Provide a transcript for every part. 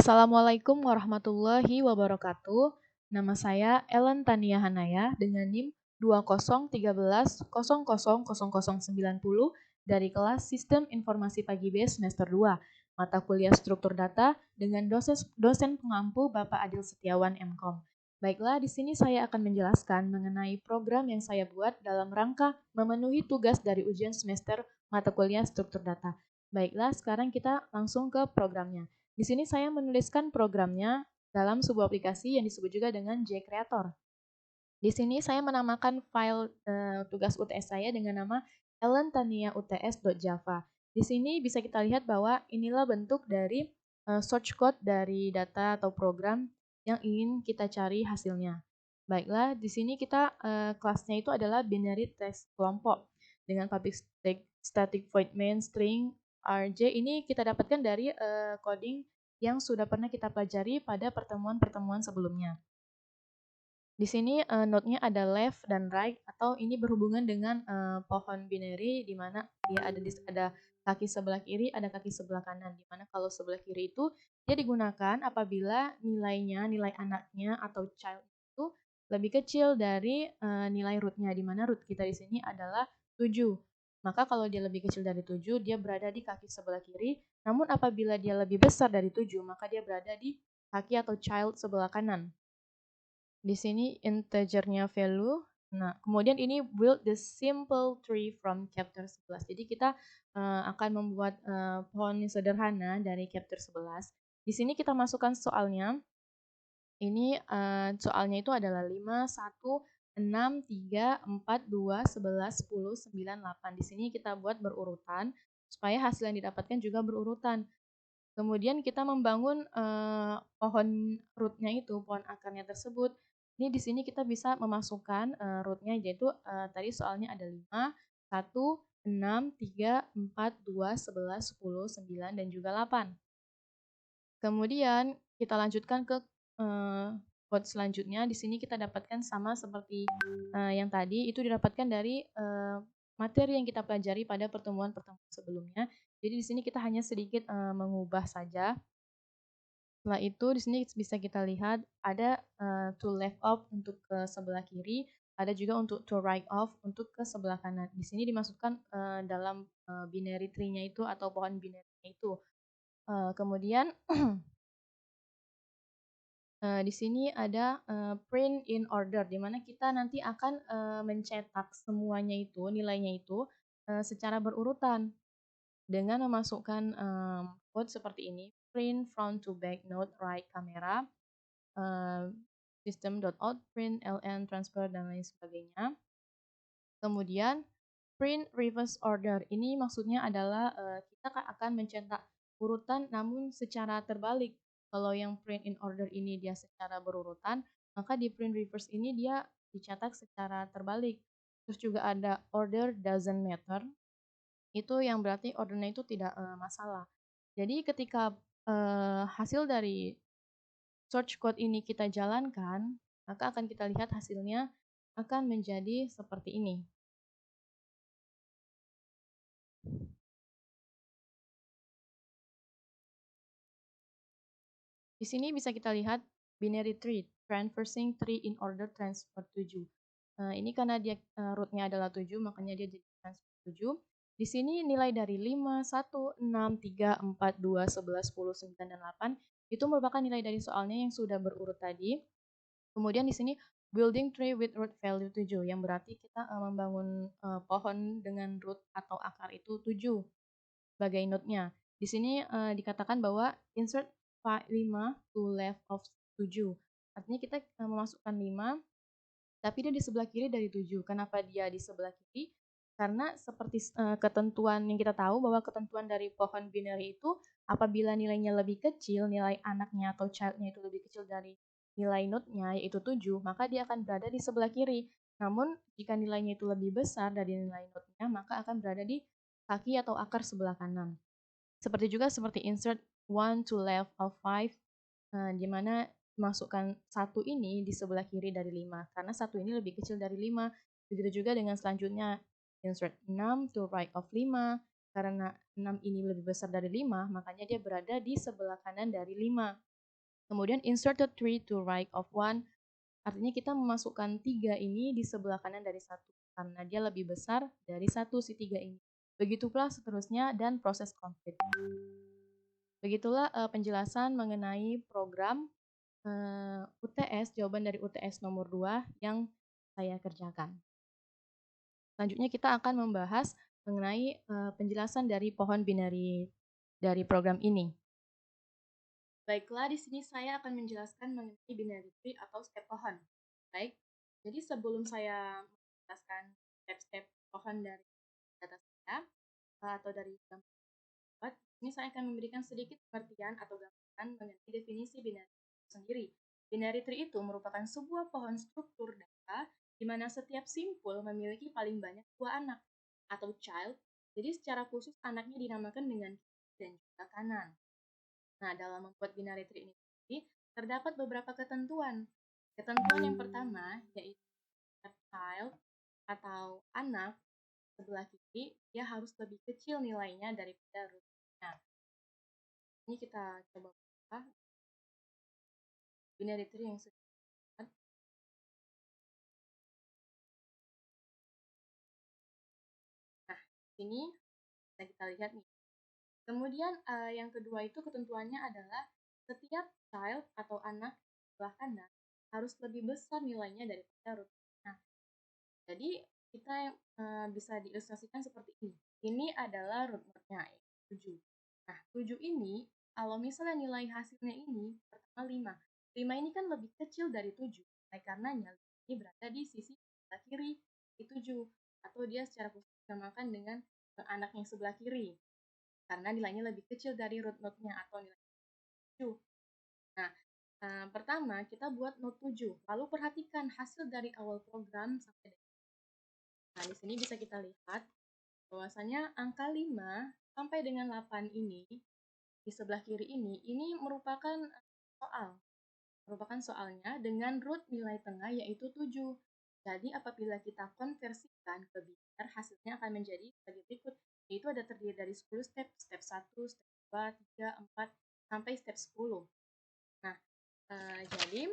Assalamualaikum warahmatullahi wabarakatuh. Nama saya Ellen Tania Hanaya dengan NIM 2013000090 dari kelas Sistem Informasi Pagi B semester 2, mata kuliah Struktur Data dengan dosen pengampu Bapak Adil Setiawan MKom. Baiklah, di sini saya akan menjelaskan mengenai program yang saya buat dalam rangka memenuhi tugas dari ujian semester mata kuliah Struktur Data. Baiklah, sekarang kita langsung ke programnya. Di sini saya menuliskan programnya dalam sebuah aplikasi yang disebut juga dengan JCreator. Di sini saya menamakan file tugas UTS saya dengan nama ellentaniauts.java. Di sini bisa kita lihat bahwa inilah bentuk dari source code dari data atau program yang ingin kita cari hasilnya. Baiklah, di sini kita kelasnya itu adalah binary text kelompok dengan public static void main string RJ. Ini kita dapatkan dari coding yang sudah pernah kita pelajari pada pertemuan-pertemuan sebelumnya. Di sini node-nya ada left dan right, atau ini berhubungan dengan pohon binary di mana dia ada kaki sebelah kiri, ada kaki sebelah kanan. Di mana kalau sebelah kiri itu dia digunakan apabila nilai anaknya atau child itu lebih kecil dari nilai root-nya, di mana root kita di sini adalah 7. Maka kalau dia lebih kecil dari 7, dia berada di kaki sebelah kiri. Namun apabila dia lebih besar dari 7, maka dia berada di kaki atau child sebelah kanan. Di sini integernya value. Nah, kemudian ini build the simple tree from chapter 11. Jadi kita akan membuat pohon yang sederhana dari chapter 11. Di sini kita masukkan soalnya. Ini soalnya itu adalah 5, 1, 6, 3, 4, 2, 11, 10, 9, 8. Di sini kita buat berurutan supaya hasil yang didapatkan juga berurutan. Kemudian kita membangun pohon root-nya itu, pohon akarnya tersebut. Ini di sini kita bisa memasukkan root-nya, yaitu tadi soalnya ada 5, 1, 6, 3, 4, 2, 11, 10, 9, dan juga 8. Kemudian kita lanjutkan ke code selanjutnya. Di sini kita dapatkan sama seperti yang tadi, itu didapatkan dari materi yang kita pelajari pada pertemuan-pertemuan sebelumnya. Jadi di sini kita hanya sedikit mengubah saja. Setelah itu di sini bisa kita lihat ada to left off untuk ke sebelah kiri, ada juga untuk to right off untuk ke sebelah kanan. Di sini dimasukkan dalam binary tree-nya itu atau pohon binary-nya itu. Kemudian di sini ada print in order, di mana kita nanti akan mencetak semuanya itu, nilainya itu secara berurutan dengan memasukkan code seperti ini, print front to back node right camera, system.out, print ln transfer, dan lain sebagainya. Kemudian print reverse order, ini maksudnya adalah kita akan mencetak urutan namun secara terbalik. Kalau yang print in order ini dia secara berurutan, maka di print reverse ini dia dicetak secara terbalik. Terus juga ada order doesn't matter, itu yang berarti ordernya itu tidak masalah. Jadi ketika hasil dari search code ini kita jalankan, maka akan kita lihat hasilnya akan menjadi seperti ini. Di sini bisa kita lihat binary tree, traversing tree in order transfer 7. Ini karena dia root-nya adalah 7, makanya dia jadi transfer 7. Di sini nilai dari 5, 1, 6, 3, 4, 2, 11, 10, 9, dan 8 itu merupakan nilai dari soalnya yang sudah berurut tadi. Kemudian di sini building tree with root value 7, yang berarti kita membangun pohon dengan root atau akar itu 7 sebagai node-nya. Di sini dikatakan bahwa insert 5 to left of 7. Artinya kita memasukkan 5, tapi dia di sebelah kiri dari 7. Kenapa dia di sebelah kiri? Karena seperti ketentuan yang kita tahu bahwa ketentuan dari pohon binary itu apabila nilainya lebih kecil, nilai anaknya atau childnya itu lebih kecil dari nilai node-nya yaitu 7, maka dia akan berada di sebelah kiri. Namun jika nilainya itu lebih besar dari nilai node-nya, maka akan berada di kaki atau akar sebelah kanan. Seperti insert 1 to left of 5, di mana masukkan 1 ini di sebelah kiri dari 5, karena 1 ini lebih kecil dari 5. Begitu juga dengan selanjutnya, insert 6 to right of 5, karena 6 ini lebih besar dari 5, makanya dia berada di sebelah kanan dari 5. Kemudian insert the 3 to right of 1, artinya kita memasukkan 3 ini di sebelah kanan dari 1, karena dia lebih besar dari 1 si 3 ini. Begitu pula seterusnya dan proses complete. Begitulah penjelasan mengenai program UTS, jawaban dari UTS nomor 2 yang saya kerjakan. Selanjutnya kita akan membahas mengenai penjelasan dari pohon binari dari program ini. Baiklah, di sini saya akan menjelaskan mengenai binary tree atau step pohon. Baik, jadi sebelum saya menjelaskan step-step pohon dari data saya atau dari gambar, ini saya akan memberikan sedikit pengertian atau gambaran mengenai definisi binary tree sendiri. Binary tree itu merupakan sebuah pohon struktur data di mana setiap simpul memiliki paling banyak 2 anak atau child. Jadi secara khusus anaknya dinamakan dengan kiri dan juga kanan. Nah, dalam membuat binary tree ini terdapat beberapa ketentuan. Ketentuan yang pertama yaitu child atau anak sebelah kiri dia harus lebih kecil nilainya daripada rootnya. Ini kita coba buka binary tree yang sudah dibuat. Nah, sini bisa kita lihat nih. Kemudian yang kedua itu ketentuannya adalah setiap child atau anak sebelah kanan harus lebih besar nilainya daripada rootnya. Jadi kita bisa diilustrasikan seperti ini. Ini adalah root node-nya, 7. Nah, 7 ini kalau misalnya nilai hasilnya ini pertama 5. 5 ini kan lebih kecil dari 7. Oleh karenanya ini berada di sisi sebelah kiri di 7 atau dia secara khusus dinamakan dengan anak yang sebelah kiri karena nilainya lebih kecil dari root node-nya atau nilai 7. Nah, pertama kita buat node 7. Lalu perhatikan hasil dari awal program sampai dengan. Nah, di sini bisa kita lihat bahwasanya angka 5 sampai dengan 8 ini di sebelah kiri ini merupakan soal. Merupakan soalnya dengan root nilai tengah yaitu 7. Jadi apabila kita konversikan ke biner, hasilnya akan menjadi sebagai berikut. Yaitu ada terdiri dari 10 step, step 1, step 2, 3, 4, sampai step 10. Nah, jadi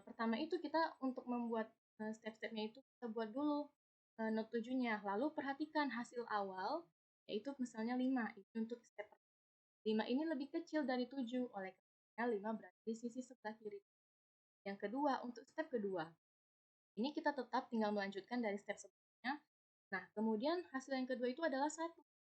pertama itu kita untuk membuat step-stepnya itu kita buat dulu node 7-nya. Lalu perhatikan hasil awal, yaitu misalnya 5. Itu untuk step 5 ini lebih kecil dari 7, oleh karena 5 berada di sisi sebelah kiri. Yang kedua, untuk step kedua, ini kita tetap tinggal melanjutkan dari step sebelumnya. Nah, kemudian hasil yang kedua itu adalah 1.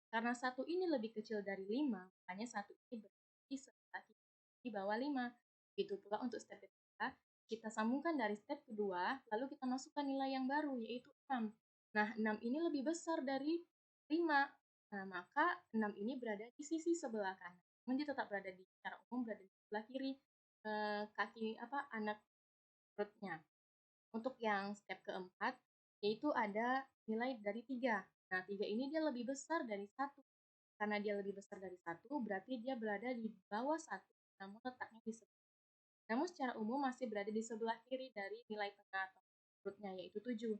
Karena 1 ini lebih kecil dari 5, makanya 1 ini berada di sebelah kiri, di bawah 5. Begitu pula untuk step ketiga, kita sambungkan dari step kedua, lalu kita masukkan nilai yang baru, yaitu 6. Nah, 6 ini lebih besar dari 5. Nah, maka 6 ini berada di sisi sebelah kanan. Namun dia tetap berada di secara umum berada di sebelah kiri kaki anak rootnya. Untuk yang step keempat, yaitu ada nilai dari 3. Nah, 3 ini dia lebih besar dari 1. Karena dia lebih besar dari 1, berarti dia berada di bawah 1, namun letaknya di sebelah. Namun secara umum masih berada di sebelah kiri dari nilai tengah atau rootnya, yaitu 7.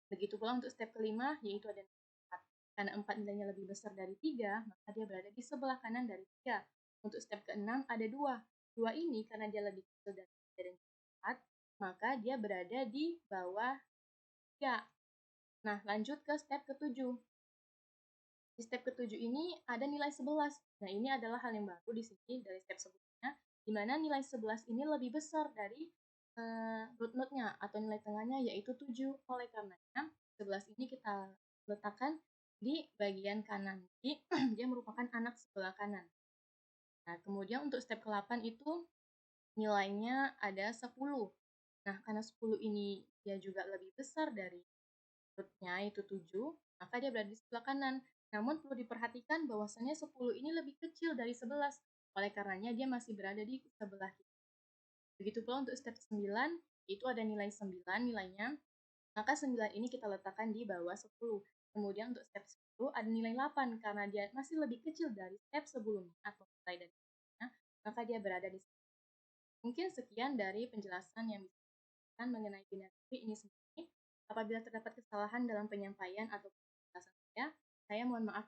Begitu pula untuk step kelima, yaitu ada 4. Karena 4 nilainya lebih besar dari 3, maka dia berada di sebelah kanan dari 3. Untuk step ke-6 ada 2. 2 ini karena dia lebih kecil dari 3 dan 4, maka dia berada di bawah 3. Nah, lanjut ke step ke-7. Di step ke-7 ini ada nilai 11. Nah, ini adalah hal yang baru di sini dari step sebelumnya, di mana nilai 11 ini lebih besar dari root node-nya atau nilai tengahnya yaitu 7. Oleh karenanya, 11 ini kita letakkan di bagian kanan. Jadi, dia merupakan anak sebelah kanan. Nah, kemudian untuk step ke-8 itu nilainya ada 10. Nah, karena 10 ini dia juga lebih besar dari root-nya yaitu 7, maka dia berada di sebelah kanan. Namun perlu diperhatikan bahwasannya 10 ini lebih kecil dari 11. Oleh karenanya dia masih berada di sebelah kiri. Begitu pula untuk step 9, itu ada nilai 9 nilainya. Maka 9 ini kita letakkan di bawah 10. Kemudian untuk step 10 ada nilai 8 karena dia masih lebih kecil dari step sebelumnya atau nilai dari sebelumnya, maka dia berada di sini. Mungkin sekian dari penjelasan yang bisa dijelaskan mengenai binary tree ini sendiri. Apabila terdapat kesalahan dalam penyampaian atau penjelasan saya mohon maaf.